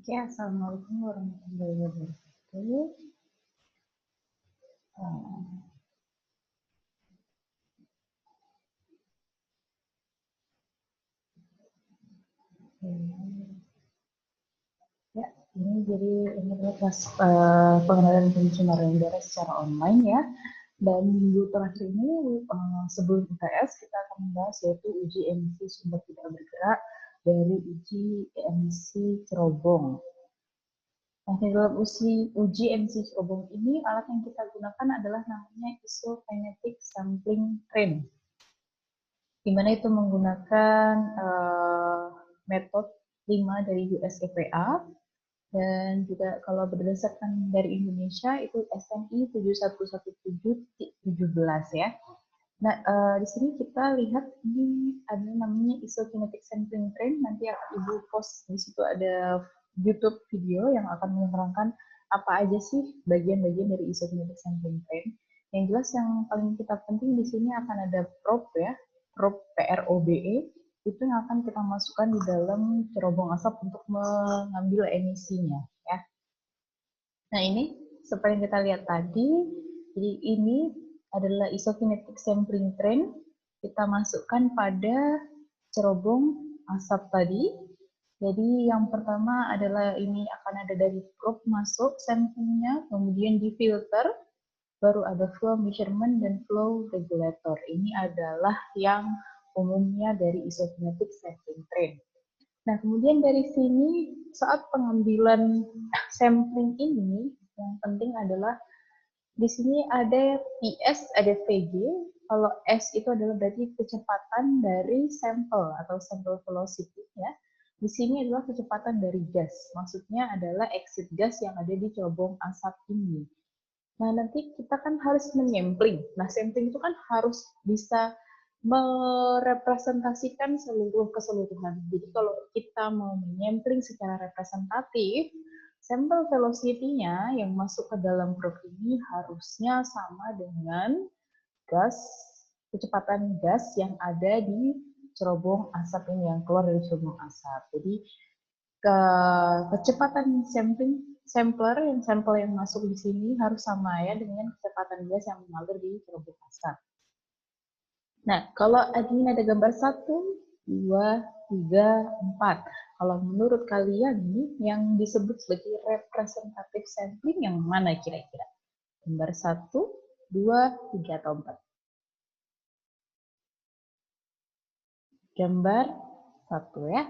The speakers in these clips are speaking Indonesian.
Oke, Assalamualaikum warahmatullahi wabarakatuh. Ya, ini adalah kelas pengenalan pencemaran udara secara online ya. Dan minggu terakhir ini sebelum UTS kita akan membahas yaitu uji emisi sumber tidak bergerak dari uji emisi cerobong. Nah, di dalam uji emisi cerobong ini alat yang kita gunakan adalah namanya isokinetic sampling train, di mana itu menggunakan metode 5 dari US EPA, dan juga kalau berdasarkan dari Indonesia itu SNI 7117-17 ya. Nah, di sini kita lihat ini ada namanya isokinetic sampling train. Nanti akan Ibu post di situ ada YouTube video yang akan menerangkan apa aja sih bagian-bagian dari isokinetic sampling train. Yang jelas yang paling kita penting di sini akan ada probe ya, probe PROBE, itu yang akan kita masukkan di dalam cerobong asap untuk mengambil emisinya ya. Nah, ini seperti yang kita lihat tadi, jadi ini adalah isokinetic sampling train. Kita masukkan pada cerobong asap tadi. Jadi yang pertama adalah ini akan ada dari probe masuk samplingnya, kemudian difilter, baru ada flow measurement dan flow regulator. Ini adalah yang umumnya dari isokinetic sampling train. Nah, kemudian dari sini saat pengambilan sampling ini yang penting adalah di sini ada PS, ada VG. Kalau S itu adalah berarti kecepatan dari sampel atau sampel velocity ya. Di sini adalah kecepatan dari gas. Maksudnya adalah exit gas yang ada di cerobong asap ini. Nah, nanti kita kan harus menyampling. Nah, sampling itu kan harus bisa merepresentasikan seluruh keseluruhan. Jadi kalau kita mau menyampling secara representatif, sampel velocity-nya yang masuk ke dalam probe ini harusnya sama dengan gas, kecepatan gas yang ada di cerobong asap ini, yang keluar dari cerobong asap. Jadi kecepatan sampler yang sampel yang masuk di sini harus sama ya dengan kecepatan gas yang mengalir di cerobong asap. Nah, kalau ini ada gambar 1, 2, 3, 4. Kalau menurut kalian nih, yang disebut sebagai representative sampling yang mana kira-kira? Gambar 1, 2, 3, atau 4? Gambar 1 ya.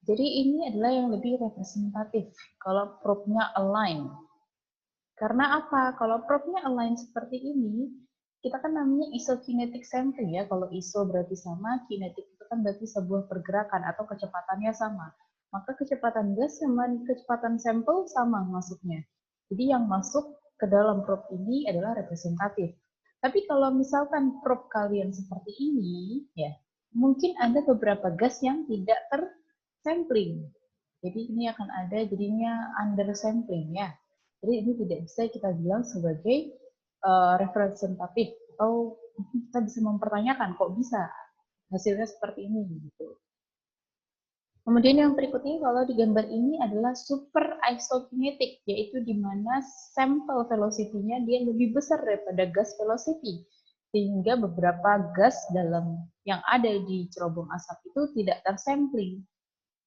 Jadi ini adalah yang lebih representatif kalau probe-nya align. Karena apa? Kalau probe-nya align seperti ini, kita kan namanya isokinetic sampling ya. Kalau iso berarti sama, kinetic itu kan berarti sebuah pergerakan atau kecepatannya sama. Maka kecepatan gas sama kecepatan sampel sama masuknya. Jadi yang masuk ke dalam probe ini adalah representatif. Tapi kalau misalkan probe kalian seperti ini, ya mungkin ada beberapa gas yang tidak tersampling. Jadi ini akan ada jadinya under sampling ya. Jadi ini tidak bisa kita bilang sebagai representatif, atau kita bisa mempertanyakan kok bisa hasilnya seperti ini gitu. Kemudian yang berikutnya kalau di gambar ini adalah super isokinetic, yaitu di mana sampel velocity-nya dia lebih besar daripada gas velocity, sehingga beberapa gas dalam yang ada di cerobong asap itu tidak tersampling,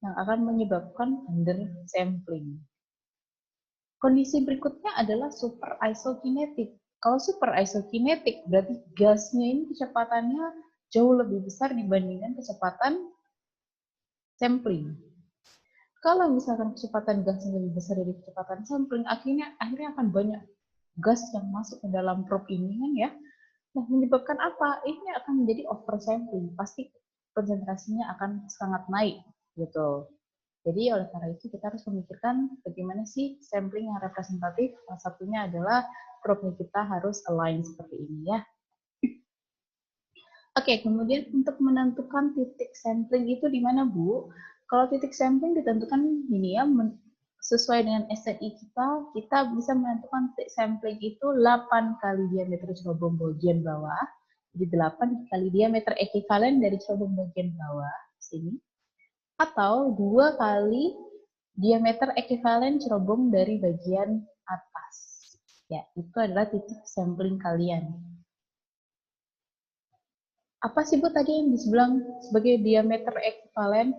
yang akan menyebabkan undersampling. Kondisi berikutnya adalah super isokinetic. Kalau super isokinetic berarti gasnya ini kecepatannya jauh lebih besar dibandingkan kecepatan sampling. Kalau misalkan kecepatan gasnya lebih besar dari kecepatan sampling, akhirnya akan banyak gas yang masuk ke dalam probe ini kan ya. Nah, menyebabkan apa? Ini akan menjadi oversampling. Pasti konsentrasinya akan sangat naik gitu. Jadi oleh karena itu kita harus memikirkan bagaimana sih sampling yang representatif. Salah satunya adalah probe kita harus align seperti ini ya. Oke, kemudian untuk menentukan titik sampling itu di mana, Bu? Kalau titik sampling ditentukan ini ya, sesuai dengan SNI kita bisa menentukan titik sampling itu 8 kali diameter cerobong bagian bawah. Jadi 8 kali diameter ekivalen dari cerobong bagian bawah sini. Atau 2 kali diameter ekivalen cerobong dari bagian atas. Ya, itu adalah titik sampling kalian. Apa sih Bu tadi yang dibilang sebagai diameter ekivalen?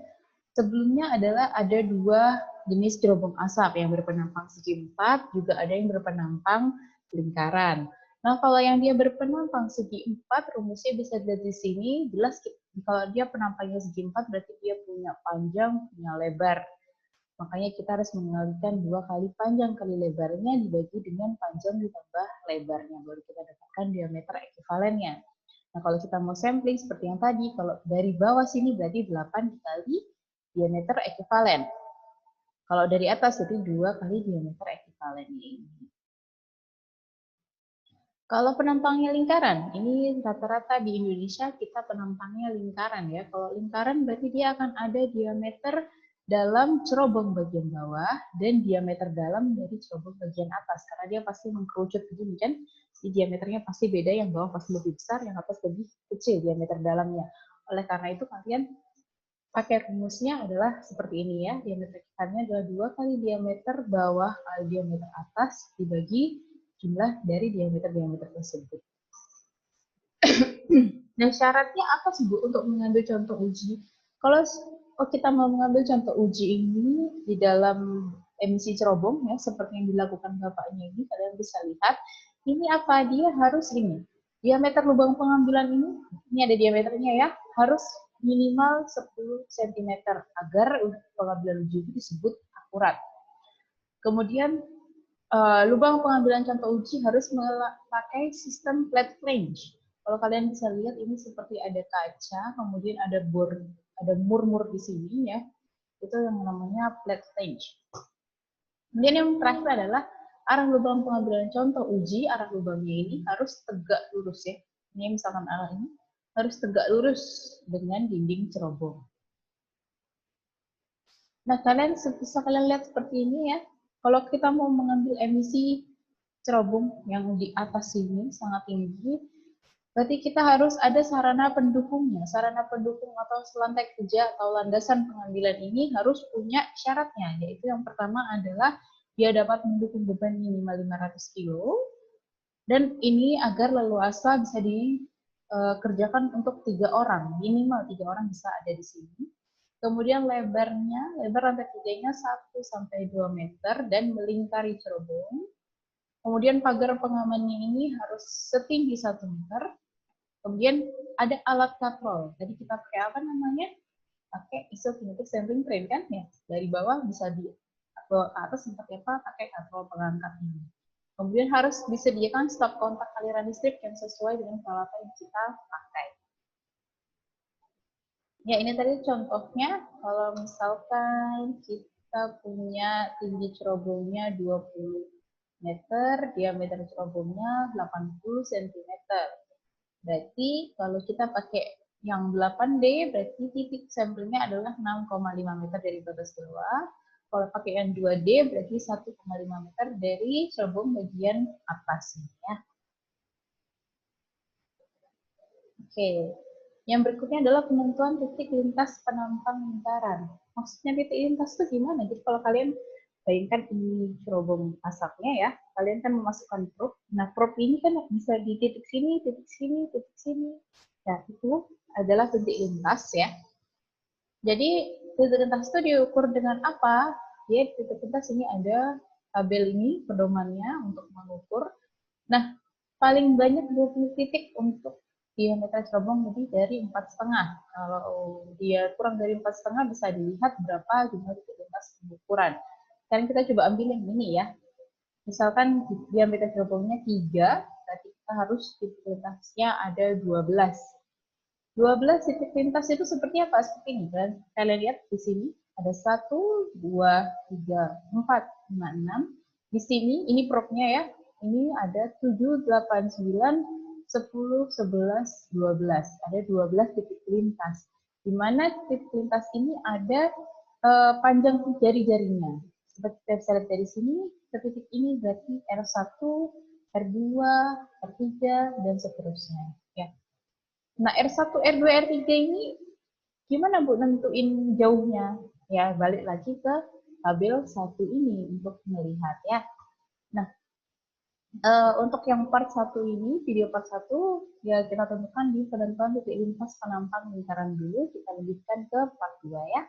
Sebelumnya adalah ada dua jenis cerobong asap yang berpenampang segi 4, juga ada yang berpenampang lingkaran. Nah, kalau yang dia berpenampang segi 4, rumusnya bisa dilihat di sini, jelas kalau dia penampangnya segi 4, berarti dia punya panjang, punya lebar. Makanya kita harus mengalihkan 2 kali panjang kali lebarnya dibagi dengan panjang ditambah lebarnya, baru kita dapatkan diameter ekivalennya. Nah, kalau kita mau sampling seperti yang tadi, kalau dari bawah sini berarti 8 dikali diameter ekivalen. Kalau dari atas jadi 2 kali diameter ekivalennya ini. Kalau penampangnya lingkaran, ini rata-rata di Indonesia kita penampangnya lingkaran ya. Kalau lingkaran berarti dia akan ada diameter dalam cerobong bagian bawah dan diameter dalam dari cerobong bagian atas. Karena dia pasti mengkerucut begini kan, di diameternya pasti beda, yang bawah pasti lebih besar, yang atas lebih kecil diameter dalamnya. Oleh karena itu kalian pakai rumusnya adalah seperti ini ya, diameter ikannya adalah 2 kali diameter bawah kali diameter atas dibagi jumlah dari diameter-diameter tersebut. Nah, syaratnya apa sih Bu untuk mengambil contoh uji? Kalau kita mau mengambil contoh uji ini di dalam emisi cerobong ya, seperti yang dilakukan Bapaknya ini, kalian bisa lihat, ini apa? Dia harus ini, diameter lubang pengambilan ini ada diameternya ya, harus minimal 10 cm agar pengambilan uji itu disebut akurat. Kemudian lubang pengambilan contoh uji harus memakai sistem flat flange. Kalau kalian bisa lihat ini seperti ada kaca, kemudian ada mur-mur di sini ya. Itu yang namanya flat flange. Kemudian yang terakhir adalah arah lubang pengambilan contoh uji, arah lubangnya ini harus tegak lurus ya. Ini misalkan arah ini harus tegak lurus dengan dinding cerobong. Nah, kalian bisa kalian lihat seperti ini ya. Kalau kita mau mengambil emisi cerobong yang di atas sini sangat tinggi, berarti kita harus ada sarana pendukungnya. Sarana pendukung atau selantai kerja atau landasan pengambilan ini harus punya syaratnya, yaitu yang pertama adalah dia dapat mendukung beban minimal 500 kg, dan ini agar leluasa bisa dikerjakan untuk 3 orang, minimal 3 orang bisa ada di sini. Kemudian lebar lantai kerjanya 1-2 meter dan melingkari cerobong. Kemudian pagar pengamannya ini harus setinggi 1 meter. Kemudian ada alat katrol. Tadi kita pakai apa namanya? Pakai isokinetic sampling frame kan ya. Dari bawah bisa bawa ke atas seperti apa? Pakai katrol pengangkat ini. Kemudian harus disediakan stop kontak aliran listrik yang sesuai dengan peralatan yang kita pakai. Ya, ini tadi contohnya. Kalau misalkan kita punya tinggi cerobongnya 20 meter, diameter cerobongnya 80 cm. Berarti kalau kita pakai yang 8D, berarti titik sampelnya adalah 6,5 meter dari batas bawah. Kalau pakai yang 2D, berarti 1,5 meter dari cerobong bagian atas. Ya. Oke, yang berikutnya adalah penentuan titik lintas penampang lingkaran. Maksudnya titik lintas itu gimana? Jadi kalau kalian bayangkan ini cerobong asapnya ya, kalian kan memasukkan probe. Nah, probe ini kan bisa di titik sini, titik sini, titik sini. Nah, itu adalah titik lintas ya. Jadi titik lintas itu diukur dengan apa? Ya, titik lintas ini ada tabel ini pedomannya untuk mengukur. Nah, paling banyak 20 titik untuk diameter cerobong lebih dari 4,5. Kalau dia kurang dari 4,5 bisa dilihat berapa jumlah titik lintas pengukuran. Sekarang kita coba ambil yang ini ya. Misalkan diameter cerobongnya 3, berarti kita harus titik lintasnya ada 12. 12 titik lintas itu seperti apa? Seperti ini kan. Kalian lihat di sini ada 1, 2, 3, 4, 5, 6. Di sini ini probe-nya ya. Ini ada 7, 8, 9, 10, 11, 12. Ada 12 titik lintas. Di mana titik lintas ini ada panjang jari-jarinya. Seperti kita bisa lihat dari sini, titik ini berarti R1, R2, R3, dan seterusnya. Ya. Nah, R1, R2, R3 ini gimana Bu nentuin jauhnya? Ya, balik lagi ke tabel 1 ini untuk melihat ya. Nah, untuk yang part 1 ini, video part 1, ya kita tentukan di penentuan titik lintas penampang lingkaran dulu, kita lanjutkan ke part 2 ya.